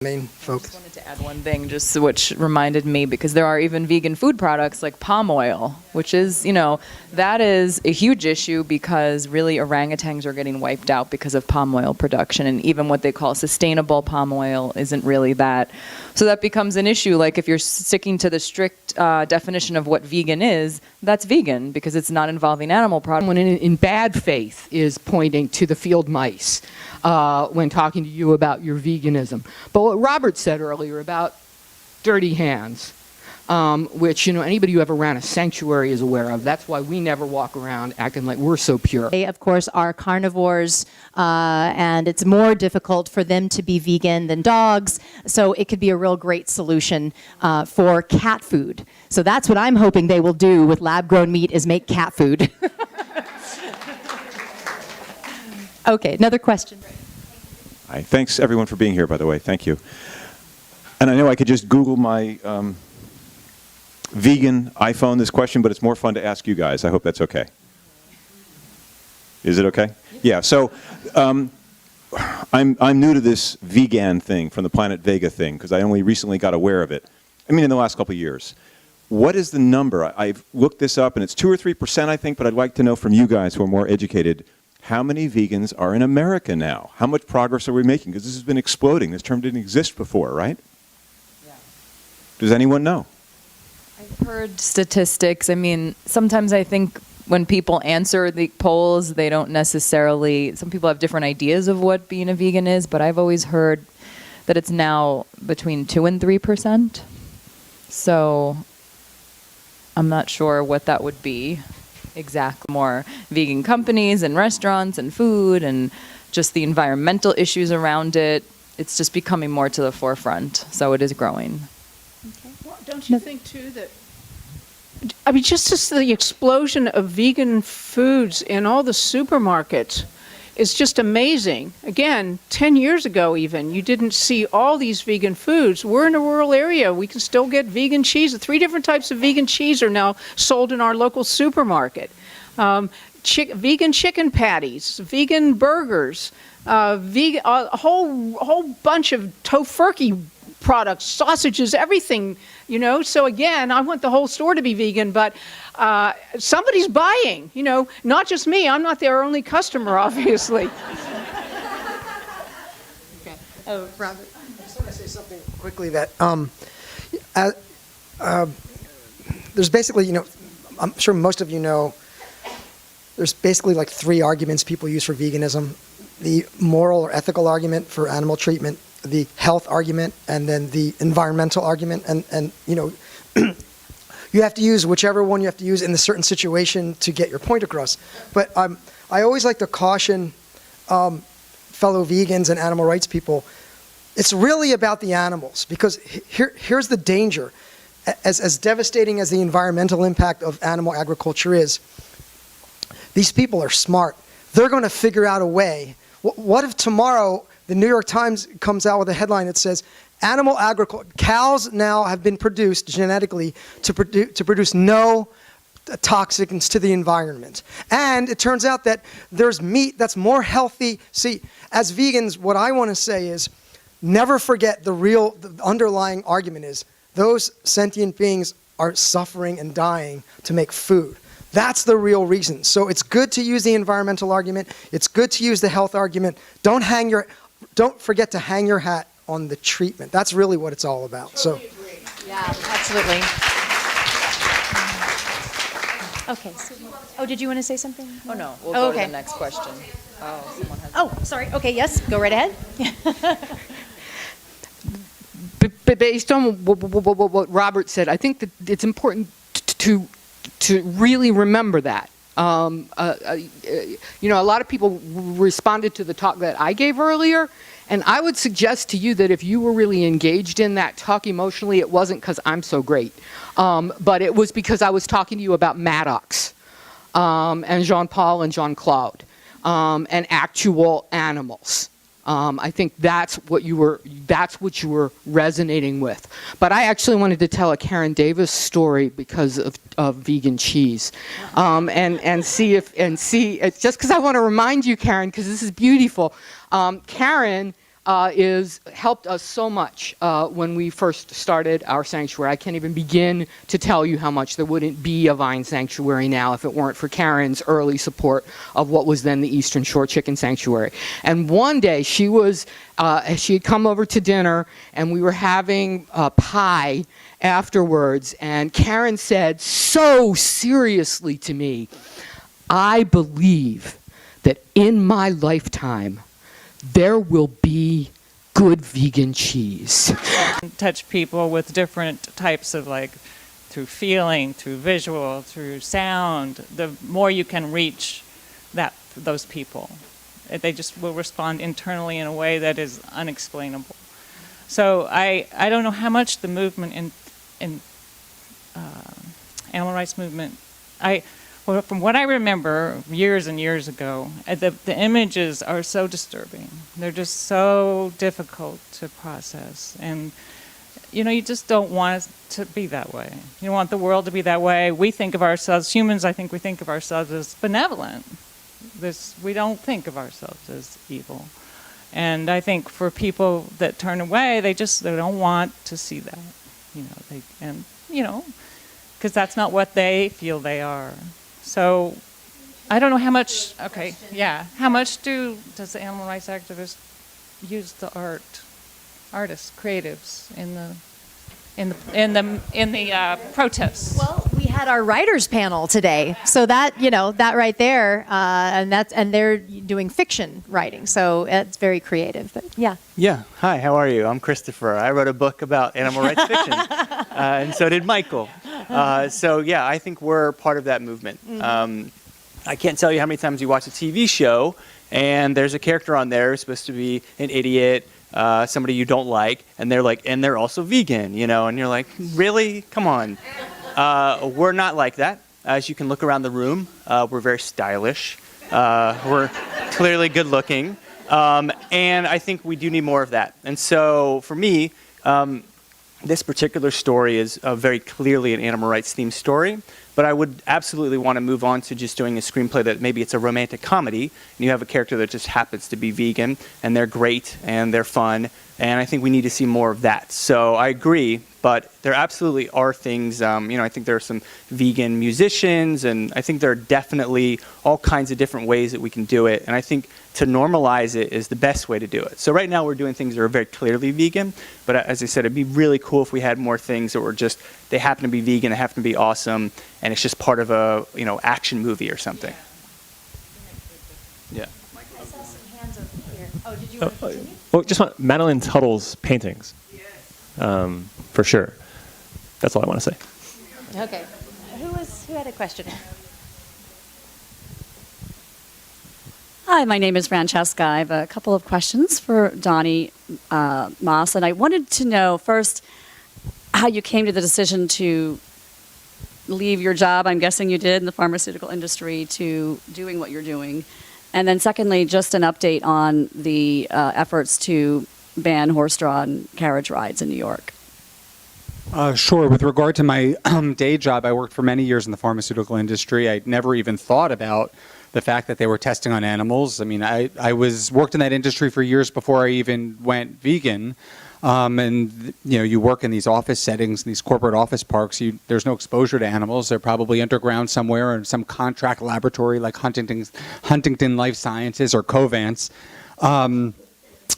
main I focus. just wanted to add one thing, just which reminded me, because there are even vegan food products like palm oil, which is, that is a huge issue because really orangutans are getting wiped out because of palm oil production. And even what they call sustainable palm oil isn't really that. So that becomes an issue. Like if you're sticking to the strict definition of what vegan is, that's vegan because it's not involving animal products. Someone in bad faith is pointing to the field mice when talking to you about your veganism. But what Robert said earlier about dirty hands, which anybody who ever ran a sanctuary is aware of. That's why we never walk around acting like we're so pure. They, of course, are carnivores, and it's more difficult for them to be vegan than dogs. So it could be a real great solution for cat food. So that's what I'm hoping they will do with lab-grown meat is make cat food. Okay, another question. Hi, thanks everyone for being here, by the way. Thank you. And I know I could just Google my vegan iPhone this question, but it's more fun to ask you guys. I hope that's okay. Is it okay? Yeah. So I'm new to this vegan thing from the Planet Vega thing because I only recently got aware of it. I mean, in the last couple of years. What is the number? I've looked this up, and it's 2 or 3%, I think. But I'd like to know from you guys who are more educated. How many vegans are in America now? How much progress are we making? Because this has been exploding. This term didn't exist before, right? Yeah. Does anyone know? I've heard statistics. I mean, sometimes I think when people answer the polls, they don't necessarily, some people have different ideas of what being a vegan is, but I've always heard that it's now between 2 and 3%. So I'm not sure what that would be. Exactly. More vegan companies and restaurants and food and just the environmental issues around it. It's just becoming more to the forefront. So it is growing. Okay. Well, don't you think, too, that, I mean, just the explosion of vegan foods in all the supermarkets is just amazing. Again, 10 years ago even, you didn't see all these vegan foods. We're in a rural area. We can still get vegan cheese. 3 different types of vegan cheese are now sold in our local supermarket. Vegan chicken patties, vegan burgers, a whole bunch of tofurkey products, sausages, everything, So again, I want the whole store to be vegan, but somebody's buying, not just me. I'm not their only customer, obviously. Okay. Oh, Robert. I just want to say something quickly that there's basically, I'm sure most of you know, there's basically like 3 arguments people use for veganism. The moral or ethical argument for animal treatment, the health argument, and then the environmental argument. And you have to use whichever one you have to use in a certain situation to get your point across. But I always like to caution fellow vegans and animal rights people, it's really about the animals, because here's the danger. As devastating as the environmental impact of animal agriculture is, these people are smart. They're going to figure out a way. What if tomorrow the New York Times comes out with a headline that says, animal agriculture, cows now have been produced genetically to produce no toxins to the environment. And it turns out that there's meat that's more healthy. See, as vegans, what I want to say is, never forget the underlying argument is, those sentient beings are suffering and dying to make food. That's the real reason. So it's good to use the environmental argument. It's good to use the health argument. Don't forget to hang your hat on the treatment. That's really what it's all about. Totally agree. Yeah, absolutely. Okay. Oh, did you want to say something? Oh, no. We'll go to the next question. Oh, someone has. Oh, sorry. Okay, yes. Go right ahead. Based on what Robert said, I think that it's important to really remember that. A lot of people responded to the talk that I gave earlier, and I would suggest to you that if you were really engaged in that talk emotionally, it wasn't because I'm so great, but it was because I was talking to you about Maddox and Jean-Paul and Jean-Claude and actual animals. I think that's what you were resonating with. But I actually wanted to tell a Karen Davis story because of vegan cheese, and see it's just because I want to remind you, Karen, because this is beautiful. Karen is helped us so much when we first started our sanctuary. I can't even begin to tell you how much there wouldn't be a Vine Sanctuary now if it weren't for Karen's early support of what was then the Eastern Shore Chicken Sanctuary. And one day she had come over to dinner, and we were having pie afterwards, and Karen said so seriously to me, "I believe that in my lifetime there will be good vegan cheese." Touch people with different types of, like, through feeling, through visual, through sound, the more you can reach those people. They just will respond internally in a way that is unexplainable. So I don't know how much the movement in animal rights movement, well, from what I remember years and years ago, the images are so disturbing. They're just so difficult to process. And, you just don't want it to be that way. You don't want the world to be that way. We think of ourselves, humans, I think we think of ourselves as benevolent. We don't think of ourselves as evil. And I think for people that turn away, they don't want to see that. Because that's not what they feel they are. So I don't know how much, how much does the animal rights activist use the artists, creatives in the protests? Well, we had our writers panel today, so that that right there, and they're doing fiction writing, so it's very creative. But yeah. Yeah. Hi. How are you? I'm Christopher. I wrote a book about animal rights fiction, and so did Michael. So yeah, I think we're part of that movement. I can't tell you how many times you watch a TV show and there's a character on there who's supposed to be an idiot, somebody you don't like, and they're also vegan, and you're like, really? Come on. We're not like that. As you can look around the room, we're very stylish. We're clearly good looking. And I think we do need more of that. And so for me, this particular story is very clearly an animal rights themed story, but I would absolutely want to move on to just doing a screenplay that maybe it's a romantic comedy, and you have a character that just happens to be vegan, and they're great, and they're fun, and I think we need to see more of that. So I agree, but there absolutely are things, I think there are some vegan musicians, and I think there are definitely all kinds of different ways that we can do it, and I think to normalize it is the best way to do it. So right now we're doing things that are very clearly vegan, but as I said, it'd be really cool if we had more things that were just, they happen to be vegan, they happen to be awesome, and it's just part of a, action movie or something. Yeah. I saw some hands over here. Oh, did you want to continue? Well, just want Madeline Tuttle's paintings, for sure. That's all I want to say. Okay. Who had a question? Hi, my name is Francesca. I have a couple of questions for Donnie Moss, and I wanted to know first how you came to the decision to leave your job, I'm guessing you did, in the pharmaceutical industry to doing what you're doing. And then secondly, just an update on the efforts to ban horse-drawn carriage rides in New York. Sure. With regard to my day job, I worked for many years in the pharmaceutical industry. I'd never even thought about the fact that they were testing on animals. I mean, I worked in that industry for years before I even went vegan. And you work in these office settings, these corporate office parks. There's no exposure to animals. They're probably underground somewhere in some contract laboratory like Huntington Life Sciences or Covance.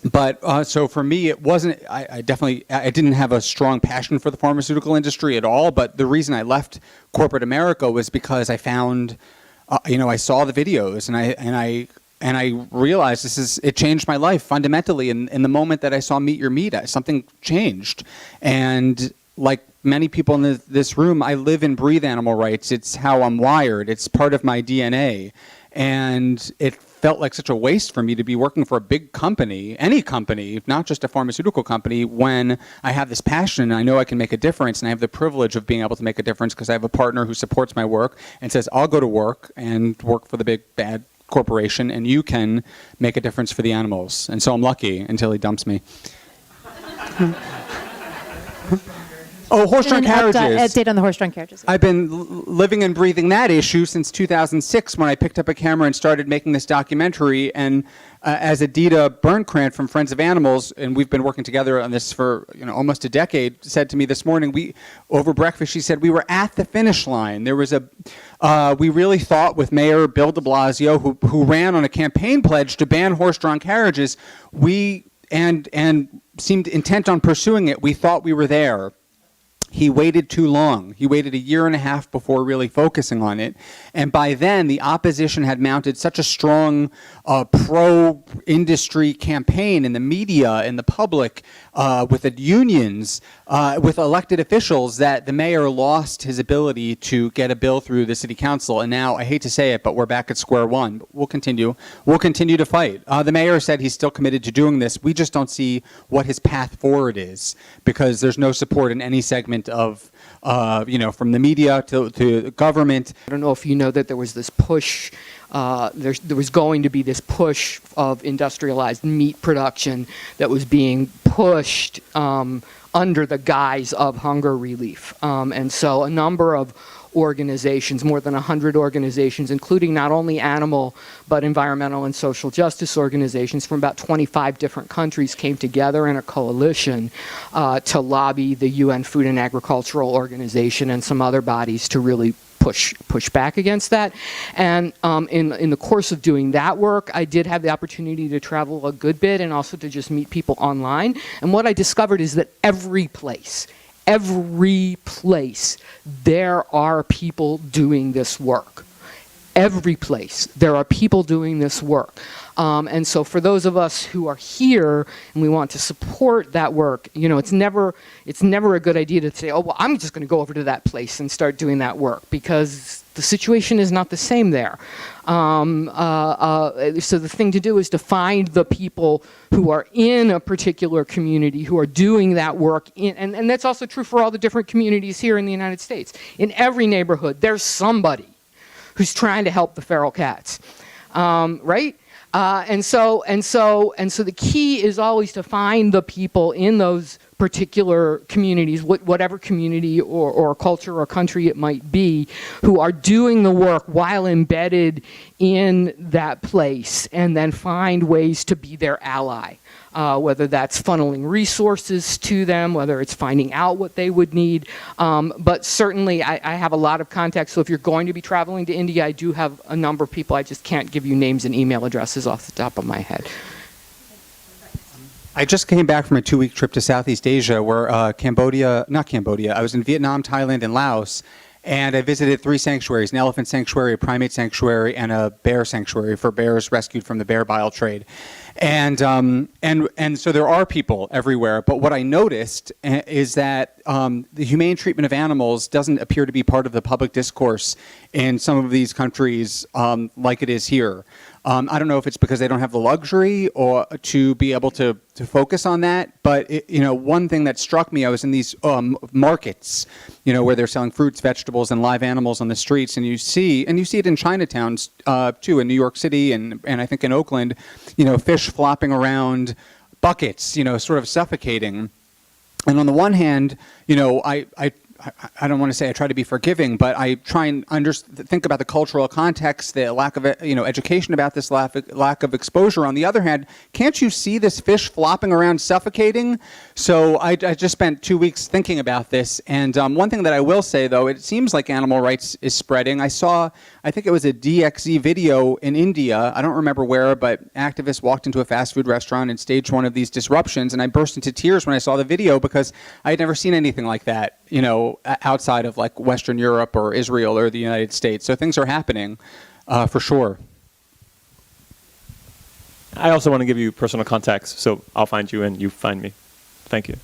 But so for me, it wasn't. I didn't have a strong passion for the pharmaceutical industry at all. But the reason I left corporate America was because I found, I saw the videos and I realized it changed my life fundamentally. In the moment that I saw Meet Your Meat, something changed. And like many people in this room, I live and breathe animal rights. It's how I'm wired. It's part of my DNA. And it felt like such a waste for me to be working for a big company, any company, not just a pharmaceutical company, when I have this passion and I know I can make a difference, and I have the privilege of being able to make a difference because I have a partner who supports my work and says, I'll go to work and work for the big bad corporation, and you can make a difference for the animals. And so I'm lucky until he dumps me. Oh, horse-drawn And an carriages. update on the horse-drawn carriages. I've been living and breathing that issue since 2006 when I picked up a camera and started making this documentary. And as Edita Bernkrant from Friends of Animals, and we've been working together on this for almost a decade, said to me this morning, over breakfast, she said, we were at the finish line. There was we really thought with Mayor Bill de Blasio, who ran on a campaign pledge to ban horse-drawn carriages, and seemed intent on pursuing it, we thought we were there. He waited too long. He waited a year and a half before really focusing on it. And by then, the opposition had mounted such a strong pro-industry campaign in the media, in the public, with the unions, with elected officials, that the mayor lost his ability to get a bill through the city council. And now, I hate to say it, but we're back at square one. But we'll continue. We'll continue to fight. The mayor said he's still committed to doing this. We just don't see what his path forward is, because there's no support in any segment of, from the media to government. I don't know if you know that there was this push, there was going to be this push of industrialized meat production that was being pushed under the guise of hunger relief. And so a number of organizations, more than 100 organizations, including not only animal but environmental and social justice organizations from about 25 different countries, came together in a coalition to lobby the UN Food and Agricultural Organization and some other bodies to really push back against that. And in the course of doing that work, I did have the opportunity to travel a good bit and also to just meet people online. And what I discovered is that every place, there are people doing this work. Every place, there are people doing this work. And so for those of us who are here and we want to support that work, it's never a good idea to say, oh, well, I'm just going to go over to that place and start doing that work, because the situation is not the same there. So the thing to do is to find the people who are in a particular community who are doing that work, and that's also true for all the different communities here in the United States. In every neighborhood, there's somebody who's trying to help the feral cats, right? And so the key is always to find the people in those particular communities, whatever community or culture or country it might be, who are doing the work while embedded in that place, and then find ways to be their ally. Whether that's funneling resources to them, whether it's finding out what they would need. But certainly I have a lot of contacts, so if you're going to be traveling to India, I do have a number of people. I just can't give you names and email addresses off the top of my head. I just came back from a 2-week trip to Southeast Asia where I was in Vietnam, Thailand, and Laos. And I visited 3 sanctuaries, an elephant sanctuary, a primate sanctuary, and a bear sanctuary for bears rescued from the bear bile trade. And so there are people everywhere. But what I noticed is that the humane treatment of animals doesn't appear to be part of the public discourse in some of these countries like it is here. I don't know if it's because they don't have the luxury or to be able to focus on that. But one thing that struck me, I was in these markets, where they're selling fruits, vegetables, and live animals on the streets, and you see it in Chinatowns too, in New York City and I think in Oakland, fish flopping around buckets, sort of suffocating. And on the one hand, I don't want to say I try to be forgiving, but I try and think about the cultural context, the lack of education about this, lack of exposure. On the other hand, can't you see this fish flopping around suffocating? So I just spent 2 weeks thinking about this. And one thing that I will say, though, it seems like animal rights is spreading. I think it was a DXZ video in India. I don't remember where, but activists walked into a fast food restaurant and staged one of these disruptions. And I burst into tears when I saw the video because I had never seen anything like that, outside of like Western Europe or Israel or the United States. So things are happening for sure. I also want to give you personal contacts, so I'll find you and you find me. Thank you.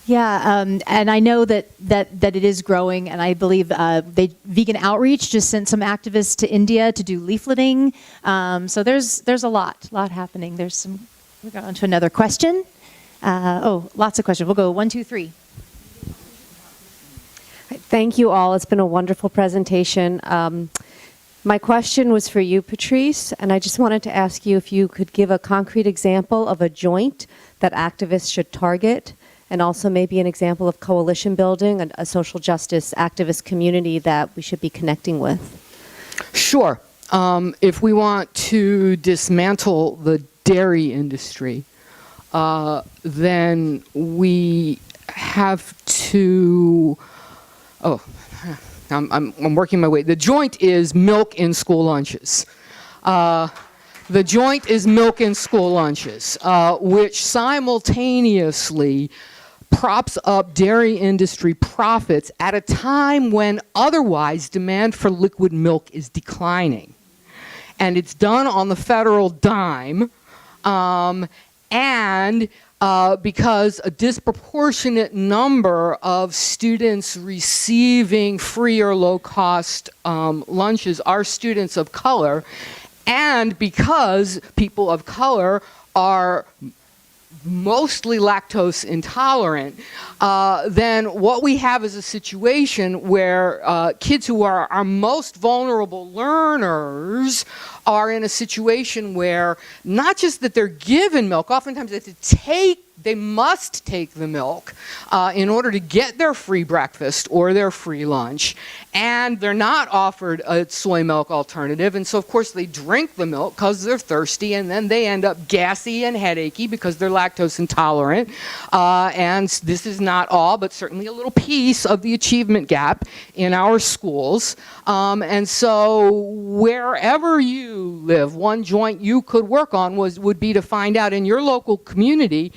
Yeah, and I know that it is growing, and I believe Vegan Outreach just sent some activists to India to do leafleting. So there's a lot happening. We'll go on to another question. Lots of questions. We'll go 1, 2, 3. Thank you all. It's been a wonderful presentation. My question was for you, Patrice, and I just wanted to ask you if you could give a concrete example of a joint that activists should target and also maybe an example of coalition building, a social justice activist community that we should be connecting with? Sure. If we want to dismantle the dairy industry, then we have to. I'm working my way. The joint is milk in school lunches. The joint is milk in school lunches, which simultaneously props up dairy industry profits at a time when otherwise demand for liquid milk is declining. And it's done on the federal dime, and because a disproportionate number of students receiving free or low-cost lunches are students of color, and because people of color are mostly lactose intolerant, then what we have is a situation where kids who are our most vulnerable learners are in a situation where not just that they're given milk, oftentimes they must take the milk in order to get their free breakfast or their free lunch, and they're not offered a soy milk alternative, and so of course they drink the milk because they're thirsty, and then they end up gassy and headachy because they're lactose intolerant, and this is not all, but certainly a little piece of the achievement gap in our schools, and so wherever you live, one joint you could work on would be to find out in your local community,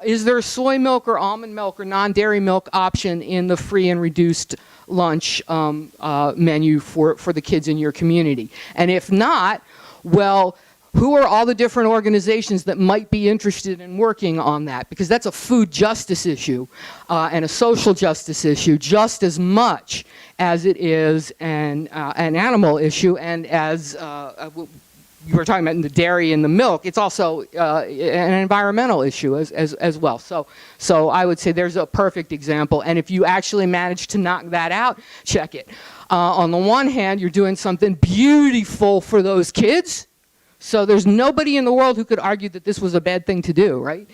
is there soy milk or almond milk or non-dairy milk option in the free and reduced lunch menu for the kids in your community? And if not, well, who are all the different organizations that might be interested in working on that? Because that's a food justice issue and a social justice issue just as much as it is an animal issue, and as you were talking about in the dairy and the milk, it's also an environmental issue as well. So I would say there's a perfect example, and if you actually manage to knock that out, check it. On the one hand, you're doing something beautiful for those kids. So there's nobody in the world who could argue that this was a bad thing to do, right?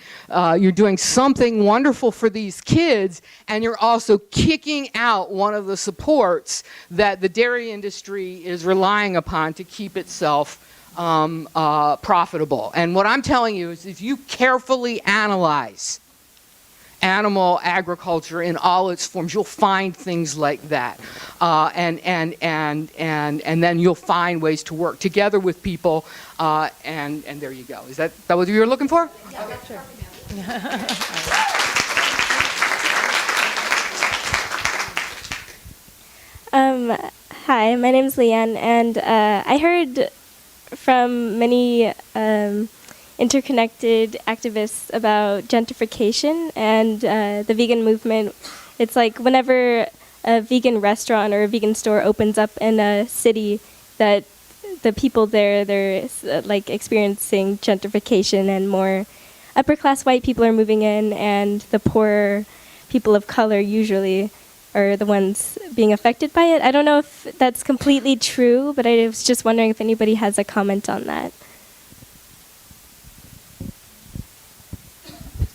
You're doing something wonderful for these kids, and you're also kicking out one of the supports that the dairy industry is relying upon to keep itself profitable. And what I'm telling you is if you carefully analyze animal agriculture in all its forms, you'll find things like that, and then you'll find ways to work together with people, and there you go. Is that what you were looking for? Yeah, okay, sure. Hi, my name's Leanne, and I heard from many interconnected activists about gentrification and the vegan movement. It's like whenever a vegan restaurant or a vegan store opens up in a city, that the people there, they're like experiencing gentrification, and more upper class white people are moving in, and the poorer people of color usually are the ones being affected by it. I don't know if that's completely true, but I was just wondering if anybody has a comment on that.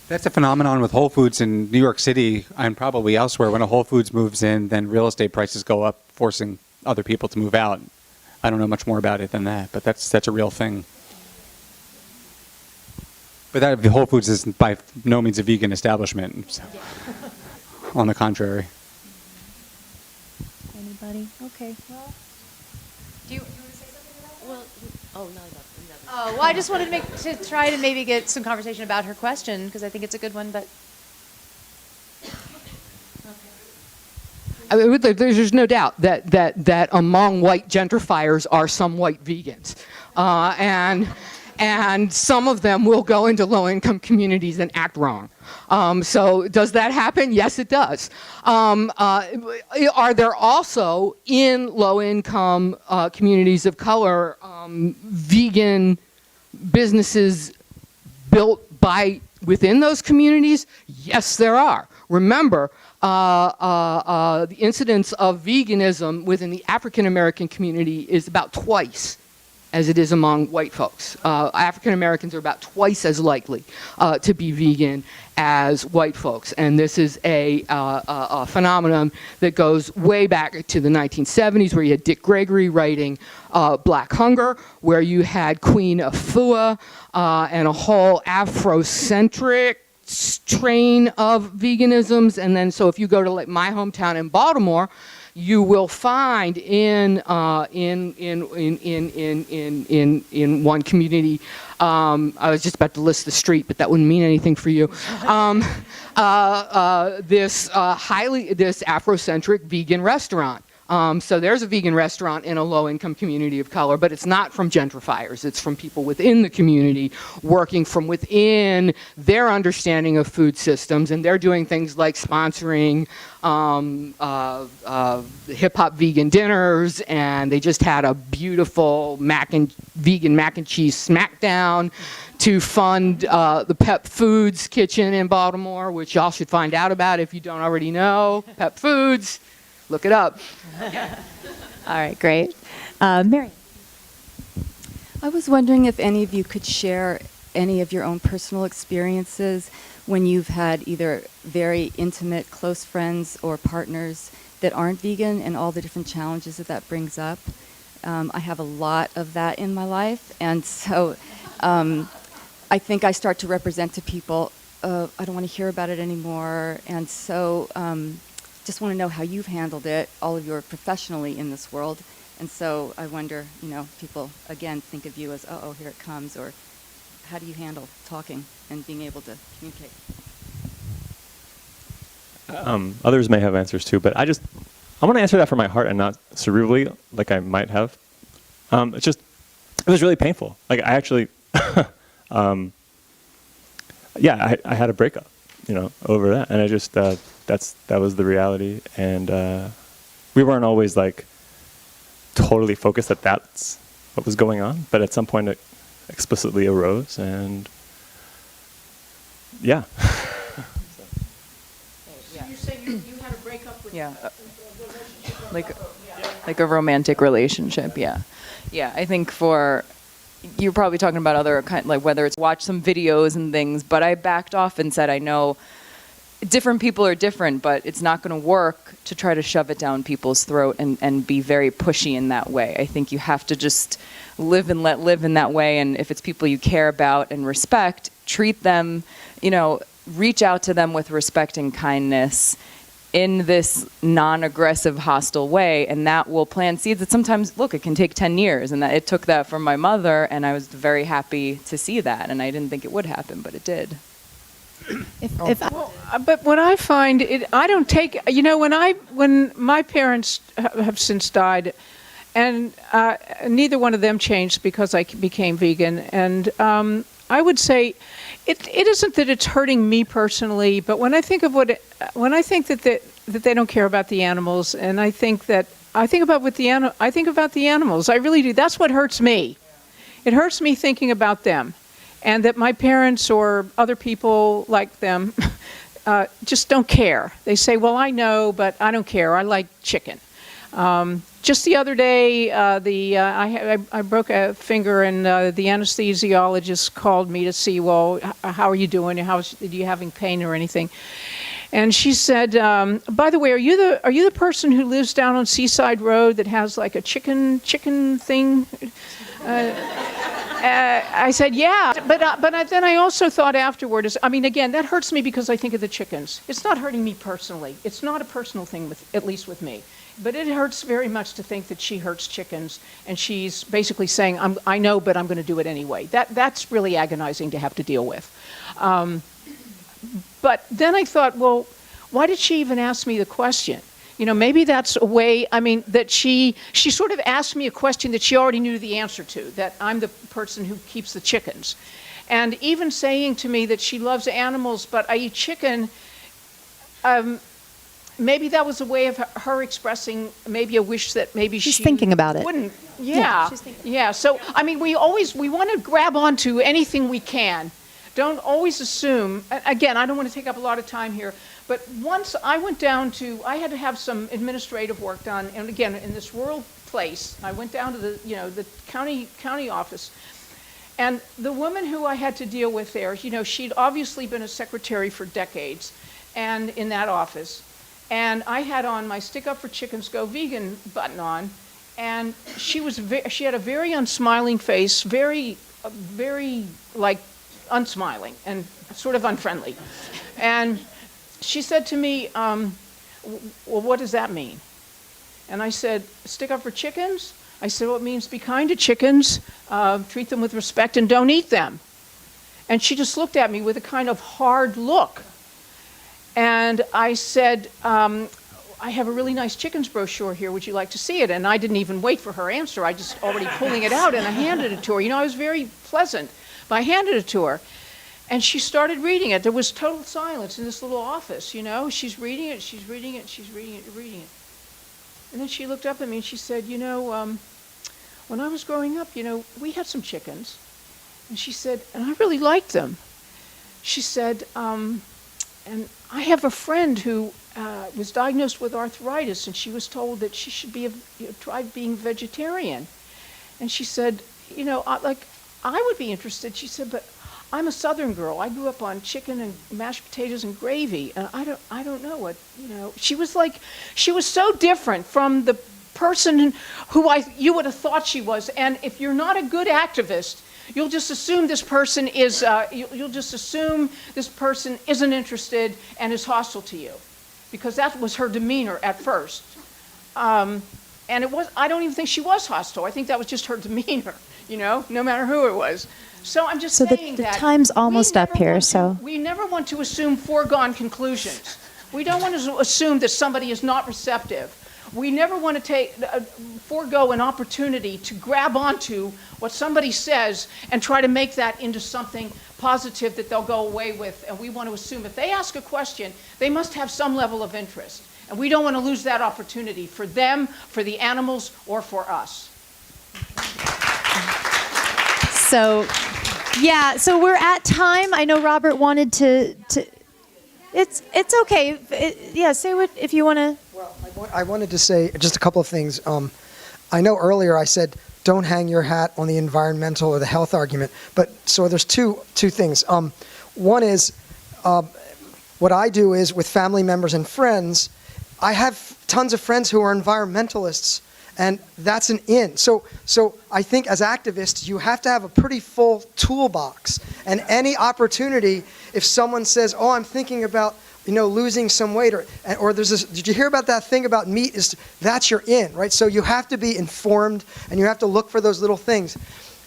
That's a phenomenon with Whole Foods in New York City and probably elsewhere. When a Whole Foods moves in, then real estate prices go up, forcing other people to move out. I don't know much more about it than that, but that's a real thing. But that Whole Foods is by no means a vegan establishment. So. On the contrary. Anybody? Okay. Well, do you want to say something about that? Well, no. Oh, well, I just wanted to try to maybe get some conversation about her question, because I think it's a good one, but. I mean, there's no doubt that among white gentrifiers are some white vegans, and some of them will go into low-income communities and act wrong. So does that happen? Yes, it does. Are there also in low-income communities of color vegan businesses built within those communities? Yes, there are. Remember, the incidence of veganism within the African American community is about twice as it is among white folks. African Americans are about twice as likely to be vegan as white folks, and this is a phenomenon that goes way back to the 1970s, where you had Dick Gregory writing Black Hunger, where you had Queen Afua and a whole Afrocentric strain of veganisms. And then, so if you go to like my hometown in Baltimore, you will find in one community, I was just about to list the street, but that wouldn't mean anything for you. This Afrocentric vegan restaurant. So there's a vegan restaurant in a low-income community of color, but it's not from gentrifiers. It's from people within the community working from within their understanding of food systems, and they're doing things like sponsoring hip-hop vegan dinners, and they just had a beautiful vegan mac and cheese smackdown to fund the Pep Foods kitchen in Baltimore, which y'all should find out about if you don't already know. Pep Foods. Look it up. All right, great. Mary. I was wondering if any of you could share any of your own personal experiences when you've had either very intimate, close friends or partners that aren't vegan and all the different challenges that brings up. I have a lot of that in my life, and so I think I start to represent to people, I don't want to hear about it anymore, and so just want to know how you've handled it, all of you are professionally in this world, and so I wonder, people again think of you as, oh, here it comes, or how do you handle talking and being able to communicate? Others may have answers too, but I want to answer that from my heart and not cerebrally like I might have. It was really painful. Like I actually, I had a breakup, over that, and I just that was the reality, and we weren't always like totally focused that that's what was going on, but at some point it explicitly arose, and yeah. You say you had a breakup with like a romantic relationship, yeah. I think you're probably talking about other kind, like whether it's watch some videos and things, but I backed off and said, I know different people are different, but it's not going to work to try to shove it down people's throat and be very pushy in that way. I think you have to just live and let live in that way, and if it's people you care about and respect, treat them, reach out to them with respect and kindness in this non-aggressive, hostile way, and that will plant seeds that sometimes, it can take 10 years, and that it took that from my mother, and I was very happy to see that, and I didn't think it would happen, but it did. But what I find, I don't take, when my parents have since died, and neither one of them changed because I became vegan, and I would say it isn't that it's hurting me personally, but when I think of that they don't care about the animals, and I think about the animals. I really do. That's what hurts me. It hurts me thinking about them, and that my parents or other people like them just don't care. They say, well, I know, but I don't care. I like chicken. Just the other day, I broke a finger, and the anesthesiologist called me to see, well, how are you doing? Are you having pain or anything? And she said, by the way, are you the person who lives down on Seaside Road that has like a chicken thing? I said, yeah, but then I also thought afterward, again, that hurts me because I think of the chickens. It's not hurting me personally. It's not a personal thing, at least with me. But it hurts very much to think that she hurts chickens, and she's basically saying, I know, but I'm going to do it anyway. That's really agonizing to have to deal with. But then I thought, well, why did she even ask me the question? Maybe that's a way, that she sort of asked me a question that she already knew the answer to, that I'm the person who keeps the chickens. And even saying to me that she loves animals, but I eat chicken, maybe that was a way of her expressing maybe a wish that maybe she's thinking about it. Wouldn't. Yeah. Yeah. So, we want to grab onto anything we can. Don't always assume, again, I don't want to take up a lot of time here, but once I went down I had to have some administrative work done, and again, in this rural place. I went down to the county office. And the woman who I had to deal with there, she'd obviously been a secretary for decades and in that office. And I had on my Stick Up for Chickens Go Vegan button on. And she had a very unsmiling face, very like unsmiling and sort of unfriendly. And she said to me, well, what does that mean? And I said, Stick Up for Chickens? I said, well, it means be kind to chickens, treat them with respect, and don't eat them. And she just looked at me with a kind of hard look. And I said, I have a really nice chickens brochure here. Would you like to see it? And I didn't even wait for her answer. I just already pulling it out, and I handed it to her. I was very pleasant, but I handed it to her. And she started reading it. There was total silence in this little office, She's reading it, she's reading it, she's reading it, reading it. And then she looked up at me and she said, when I was growing up, we had some chickens. And she said, and I really liked them. She said, and I have a friend who was diagnosed with arthritis, and she was told that she should try being vegetarian. And she said, I would be interested. She said, but I'm a Southern girl. I grew up on chicken and mashed potatoes and gravy, and I don't know what, She was so different from the person who you would have thought she was. And if you're not a good activist, you'll just assume this person is, you'll just assume this person isn't interested and is hostile to you, because that was her demeanor at first. And I don't even think she was hostile. I think that was just her demeanor, no matter who it was. So I'm just saying the that time's almost up here, we never want to assume foregone conclusions. We don't want to assume that somebody is not receptive. We never want to forego an opportunity to grab onto what somebody says and try to make that into something positive that they'll go away with. And we want to assume if they ask a question, they must have some level of interest. And we don't want to lose that opportunity for them, for the animals, or for us. So we're at time. I know Robert wanted to it's okay. Say what if you want to. Well, I wanted to say just a couple of things. I know earlier I said don't hang your hat on the environmental or the health argument, but so there's two things. One is what I do is with family members and friends. I have tons of friends who are environmentalists. And that's an in. So I think as activists, you have to have a pretty full toolbox. And any opportunity, if someone says, "Oh, I'm thinking about losing some weight," or there's this, did you hear about that thing about meat? That's your in, right? So you have to be informed, and you have to look for those little things.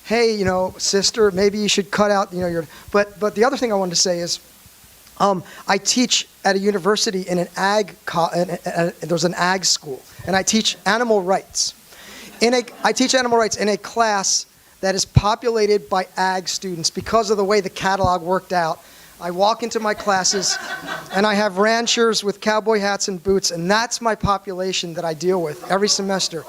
Hey, sister, maybe you should cut out your. But the other thing I wanted to say is, I teach at a university in an there's an ag school, and I teach animal rights. I teach animal rights in a class that is populated by ag students because of the way the catalog worked out. I walk into my classes, and I have ranchers with cowboy hats and boots, and that's my population that I deal with every semester.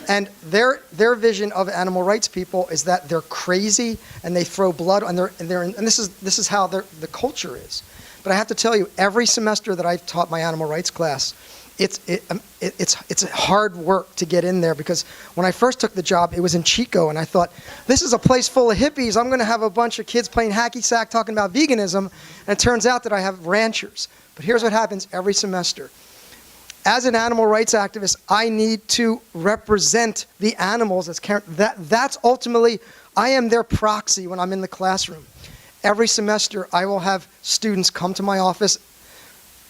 And their vision of animal rights people is that they're crazy and they throw blood, and this is how the culture is. But I have to tell you, every semester that I've taught my animal rights class, it's hard work to get in there, because when I first took the job, it was in Chico, and I thought, this is a place full of hippies. I'm going to have a bunch of kids playing hacky sack talking about veganism, and it turns out that I have ranchers. But here's what happens every semester. As an animal rights activist, I need to represent the animals. That's ultimately, I am their proxy when I'm in the classroom. Every semester, I will have students come to my office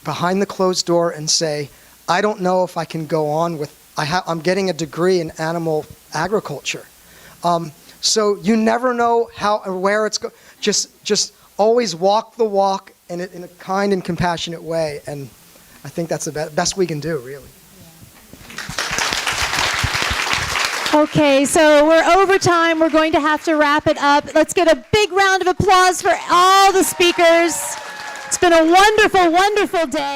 behind the closed door and say, I don't know if I can go on with, I'm getting a degree in animal agriculture. So you never know how or where it's going. Just always walk the walk in a kind and compassionate way. And I think that's the best we can do, really. Okay, so we're over time. We're going to have to wrap it up. Let's get a big round of applause for all the speakers. It's been a wonderful, wonderful day.